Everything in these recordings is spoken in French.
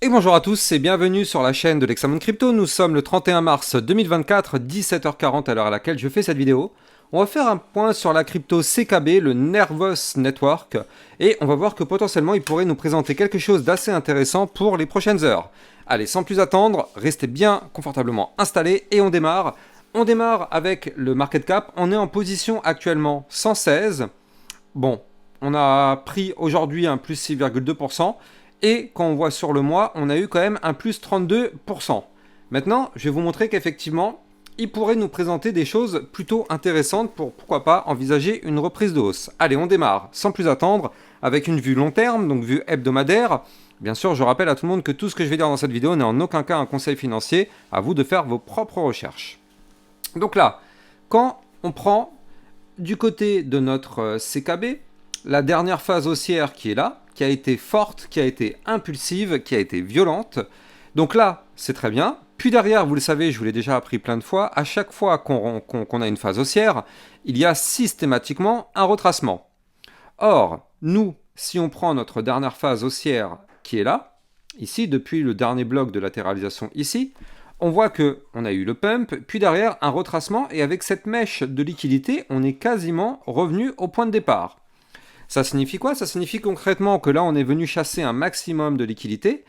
Et bonjour à tous et bienvenue sur la chaîne de l'Hexamone Crypto. Nous sommes le 31 mars 2024, 17h40 à l'heure à laquelle je fais cette vidéo. On va faire un point sur la crypto CKB, le Nervos Network, et on va voir que potentiellement il pourrait nous présenter quelque chose d'assez intéressant pour les prochaines heures. Allez, sans plus attendre, restez bien confortablement installés et on démarre. On démarre avec le market cap, on est en position actuellement 116. Bon, on a pris aujourd'hui un plus 6,2%. Et quand on voit sur le mois, on a eu quand même un plus 32%. Maintenant, je vais vous montrer qu'effectivement, il pourrait nous présenter des choses plutôt intéressantes pour, pourquoi pas, envisager une reprise de hausse. Allez, on démarre sans plus attendre avec une vue long terme, donc vue hebdomadaire. Bien sûr, je rappelle à tout le monde que tout ce que je vais dire dans cette vidéo n'est en aucun cas un conseil financier. À vous de faire vos propres recherches. Donc là, quand on prend du côté de notre CKB, la dernière phase haussière qui est là, qui a été forte, qui a été impulsive, qui a été violente. Donc là, c'est très bien. Puis derrière, vous le savez, je vous l'ai déjà appris plein de fois, à chaque fois qu'on a une phase haussière, il y a systématiquement un retracement. Or, nous, si on prend notre dernière phase haussière qui est là, ici, depuis le dernier bloc de latéralisation ici, on voit qu'on a eu le pump, puis derrière un retracement, et avec cette mèche de liquidité, on est quasiment revenu au point de départ. Ça signifie quoi? Ça signifie concrètement que là, on est venu chasser un maximum de liquidité,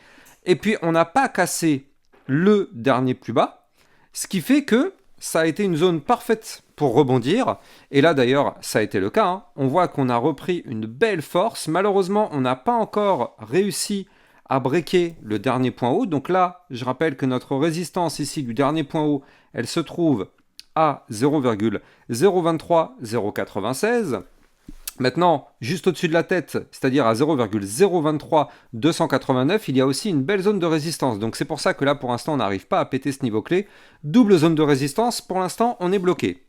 et puis on n'a pas cassé le dernier plus bas, ce qui fait que ça a été une zone parfaite pour rebondir, et là d'ailleurs, ça a été le cas, hein. On voit qu'on a repris une belle force. Malheureusement, on n'a pas encore réussi à breaker le dernier point haut, donc là, je rappelle que notre résistance ici du dernier point haut, elle se trouve à 0,023-096. Maintenant, juste au-dessus de la tête, c'est-à-dire à 0,023289, il y a aussi une belle zone de résistance. Donc c'est pour ça que là, pour l'instant, on n'arrive pas à péter ce niveau clé. Double zone de résistance, pour l'instant, on est bloqué.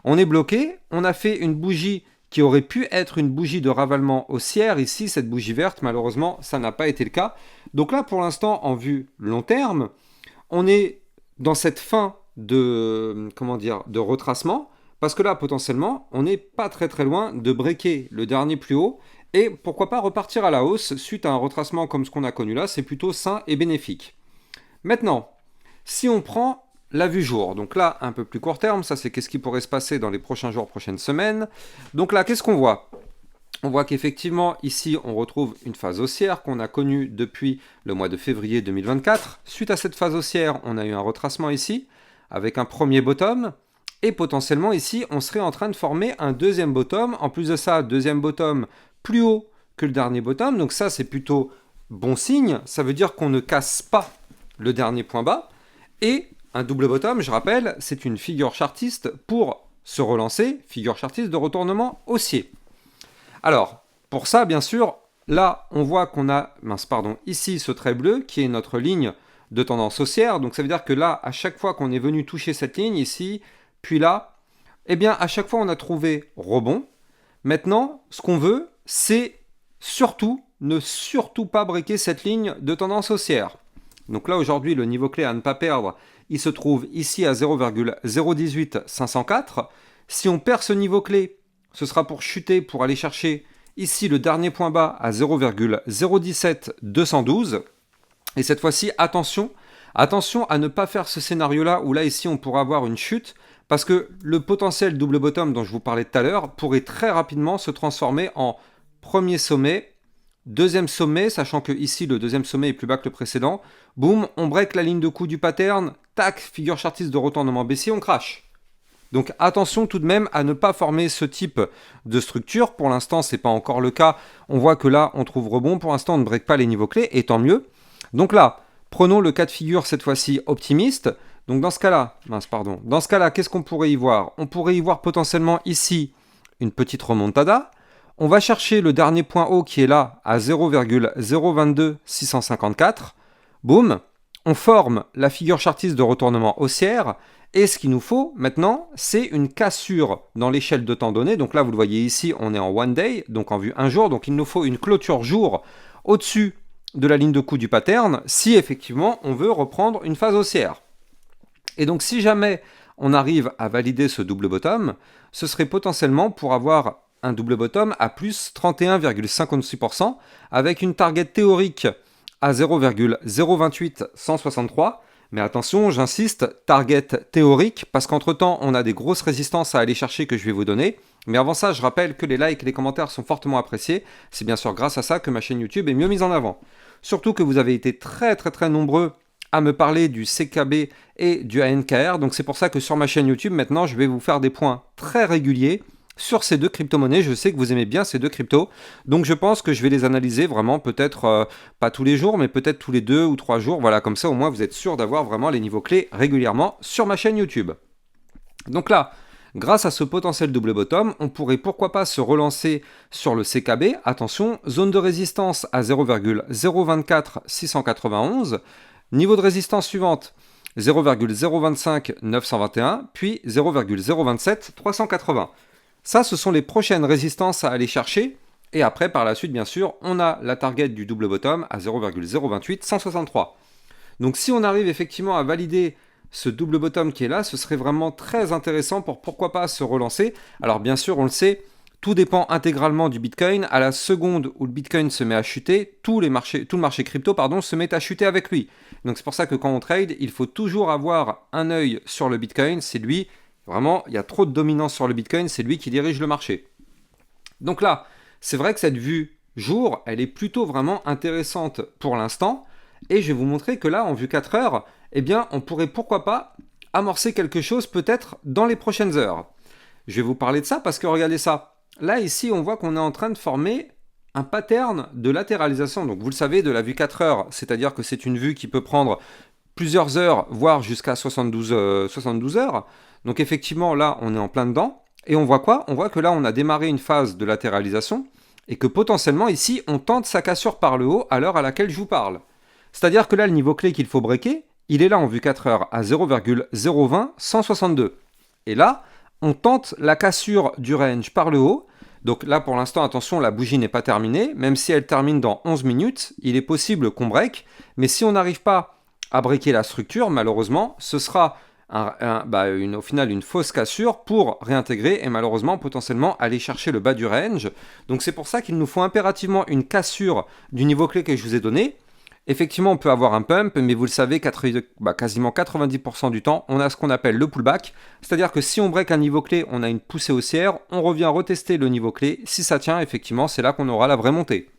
On est bloqué, on a fait une bougie qui aurait pu être une bougie de ravalement haussière. Ici, cette bougie verte, malheureusement, ça n'a pas été le cas. Donc là, pour l'instant, en vue long terme, on est dans cette fin de, de retracement. Parce que là, potentiellement, on n'est pas très loin de breaker le dernier plus haut et pourquoi pas repartir à la hausse suite à un retracement comme ce qu'on a connu là, c'est plutôt sain et bénéfique. Maintenant, si on prend la vue jour, donc là, un peu plus court terme, ça c'est qu'est-ce qui pourrait se passer dans les prochains jours, prochaines semaines. Donc là, qu'est-ce qu'on voit? On voit qu'effectivement, ici, on retrouve une phase haussière qu'on a connue depuis le mois de février 2024. Suite à cette phase haussière, on a eu un retracement ici avec un premier bottom. Et potentiellement ici, on serait en train de former un deuxième bottom. En plus de ça, deuxième bottom plus haut que le dernier bottom. Donc ça, c'est plutôt bon signe. Ça veut dire qu'on ne casse pas le dernier point bas. Et un double bottom, je rappelle, c'est une figure chartiste pour se relancer. Figure chartiste de retournement haussier. Alors, pour ça, bien sûr, là, on voit qu'on a, ici, ce trait bleu qui est notre ligne de tendance haussière. Donc ça veut dire que là, à chaque fois qu'on est venu toucher cette ligne ici, puis là, eh bien, à chaque fois, on a trouvé rebond. Maintenant, ce qu'on veut, c'est ne surtout pas breaker cette ligne de tendance haussière. Donc là, aujourd'hui, le niveau clé à ne pas perdre, il se trouve ici à 0,018504. Si on perd ce niveau clé, ce sera pour chuter, pour aller chercher ici le dernier point bas à 0,017212. Et cette fois-ci, attention à ne pas faire ce scénario-là où là, ici, on pourra avoir une chute. Parce que le potentiel double bottom dont je vous parlais tout à l'heure pourrait très rapidement se transformer en premier sommet, deuxième sommet, sachant que ici le deuxième sommet est plus bas que le précédent. Boum, on break la ligne de coup du pattern, tac, figure chartiste de retournement baissier, on crash. Donc attention tout de même à ne pas former ce type de structure. Pour l'instant, ce n'est pas encore le cas. On voit que là, on trouve rebond. Pour l'instant, on ne break pas les niveaux clés, et tant mieux. Donc là, prenons le cas de figure cette fois-ci optimiste. Donc dans ce cas-là, qu'est-ce qu'on pourrait y voir? On pourrait y voir potentiellement ici une petite remontada. On va chercher le dernier point haut qui est là à 0,022654. Boum, on forme la figure chartiste de retournement haussière. Et ce qu'il nous faut maintenant, c'est une cassure dans l'échelle de temps donné. Donc là, vous le voyez ici, on est en one day, donc en vue un jour. Donc il nous faut une clôture jour au-dessus de la ligne de coup du pattern si effectivement on veut reprendre une phase haussière. Et donc si jamais on arrive à valider ce double bottom, ce serait potentiellement pour avoir un double bottom à plus 31,56% avec une target théorique à 0,028163. Mais attention, j'insiste, target théorique, parce qu'entre-temps, on a des grosses résistances à aller chercher que je vais vous donner. Mais avant ça, je rappelle que les likes et les commentaires sont fortement appréciés. C'est bien sûr grâce à ça que ma chaîne YouTube est mieux mise en avant. Surtout que vous avez été très nombreux à me parler du CKB et du ANKR. Donc c'est pour ça que sur ma chaîne YouTube, maintenant, je vais vous faire des points très réguliers sur ces deux crypto-monnaies. Je sais que vous aimez bien ces deux cryptos, donc je pense que je vais les analyser vraiment peut-être pas tous les jours, mais peut-être tous les 2 ou 3 jours. Voilà, comme ça au moins vous êtes sûr d'avoir vraiment les niveaux clés régulièrement sur ma chaîne YouTube. Donc là, grâce à ce potentiel double bottom, on pourrait pourquoi pas se relancer sur le CKB. Attention, zone de résistance à 0,024691, niveau de résistance suivante 0,025 921, puis 0,027 380. Ça, ce sont les prochaines résistances à aller chercher. Et après, par la suite, bien sûr, on a la target du double bottom à 0,028 163. Donc si on arrive effectivement à valider ce double bottom qui est là, ce serait vraiment très intéressant pour pourquoi pas se relancer. Alors bien sûr, on le sait, tout dépend intégralement du Bitcoin. À la seconde où le Bitcoin se met à chuter, tout le marché crypto se met à chuter avec lui. Donc c'est pour ça que quand on trade, il faut toujours avoir un œil sur le Bitcoin. C'est lui, vraiment, il y a trop de dominance sur le Bitcoin, c'est lui qui dirige le marché. Donc là, c'est vrai que cette vue jour, elle est plutôt vraiment intéressante pour l'instant. Et je vais vous montrer que là, en vue 4 heures, eh bien, on pourrait pourquoi pas amorcer quelque chose peut-être dans les prochaines heures. Je vais vous parler de ça parce que regardez ça. Là, ici, on voit qu'on est en train de former un pattern de latéralisation. Donc, vous le savez, de la vue 4 heures, c'est-à-dire que c'est une vue qui peut prendre plusieurs heures, voire jusqu'à 72 heures. Donc, effectivement, là, on est en plein dedans. Et on voit quoi? On voit que là, on a démarré une phase de latéralisation et que potentiellement, ici, on tente sa cassure par le haut à l'heure à laquelle je vous parle. C'est-à-dire que là, le niveau clé qu'il faut breaker, il est là en vue 4 heures à 0,020 162. Et là, on tente la cassure du range par le haut. Donc là, pour l'instant, attention, la bougie n'est pas terminée. Même si elle termine dans 11 minutes, il est possible qu'on break. Mais si on n'arrive pas à breaker la structure, malheureusement, ce sera au final une fausse cassure pour réintégrer et malheureusement, potentiellement, aller chercher le bas du range. Donc c'est pour ça qu'il nous faut impérativement une cassure du niveau clé que je vous ai donné. Effectivement, on peut avoir un pump, mais vous le savez, quasiment 90% du temps, on a ce qu'on appelle le pullback. C'est-à-dire que si on break un niveau clé, on a une poussée haussière, on revient retester le niveau clé. Si ça tient, effectivement, c'est là qu'on aura la vraie montée.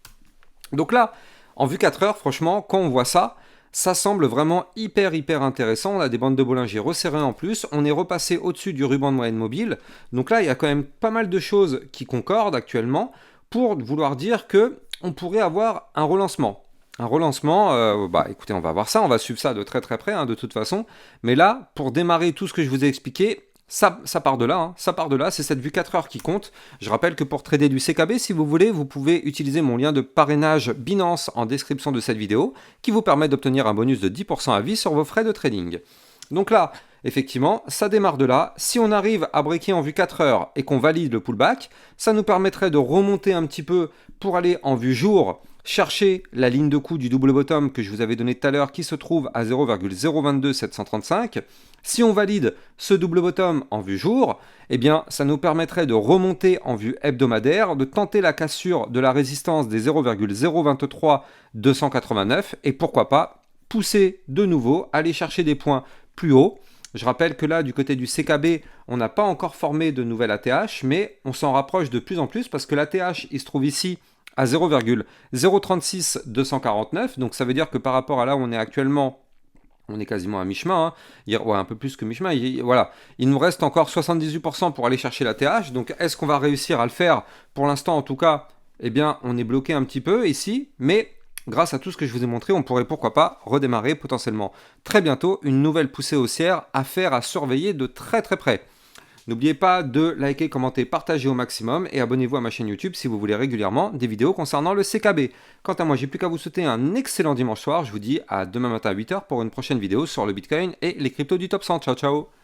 Donc là, en vue 4 heures, franchement, quand on voit ça, ça semble vraiment hyper intéressant. On a des bandes de Bollinger resserrées en plus. On est repassé au-dessus du ruban de moyenne mobile. Donc là, il y a quand même pas mal de choses qui concordent actuellement pour vouloir dire qu'on pourrait avoir un relancement. Un relancement, écoutez, on va voir ça, on va suivre ça de très près, de toute façon. Mais là, pour démarrer tout ce que je vous ai expliqué, ça part de là, c'est cette vue 4 heures qui compte. Je rappelle que pour trader du CKB, si vous voulez, vous pouvez utiliser mon lien de parrainage Binance en description de cette vidéo, qui vous permet d'obtenir un bonus de 10% à vie sur vos frais de trading. Donc là, effectivement, ça démarre de là. Si on arrive à breaker en vue 4 heures et qu'on valide le pullback, ça nous permettrait de remonter un petit peu pour aller en vue jour, chercher la ligne de coup du double bottom que je vous avais donné tout à l'heure qui se trouve à 0,022 735. Si on valide ce double bottom en vue jour, eh bien ça nous permettrait de remonter en vue hebdomadaire, de tenter la cassure de la résistance des 0,023 289 et pourquoi pas pousser de nouveau, aller chercher des points plus hauts. Je rappelle que là, du côté du CKB, on n'a pas encore formé de nouvelle ATH, mais on s'en rapproche de plus en plus parce que l'ATH, il se trouve ici à 0,036 249. Donc ça veut dire que par rapport à là où on est actuellement, on est quasiment à mi-chemin, un peu plus que mi-chemin. Voilà, il nous reste encore 78% pour aller chercher l'ATH. Donc est-ce qu'on va réussir à le faire? Pour l'instant, en tout cas, eh bien, on est bloqué un petit peu ici, mais grâce à tout ce que je vous ai montré, on pourrait pourquoi pas redémarrer potentiellement très bientôt une nouvelle poussée haussière à faire, à surveiller de très près. N'oubliez pas de liker, commenter, partager au maximum et abonnez-vous à ma chaîne YouTube si vous voulez régulièrement des vidéos concernant le CKB. Quant à moi, j'ai plus qu'à vous souhaiter un excellent dimanche soir. Je vous dis à demain matin à 8 h pour une prochaine vidéo sur le Bitcoin et les cryptos du top 100. Ciao ciao.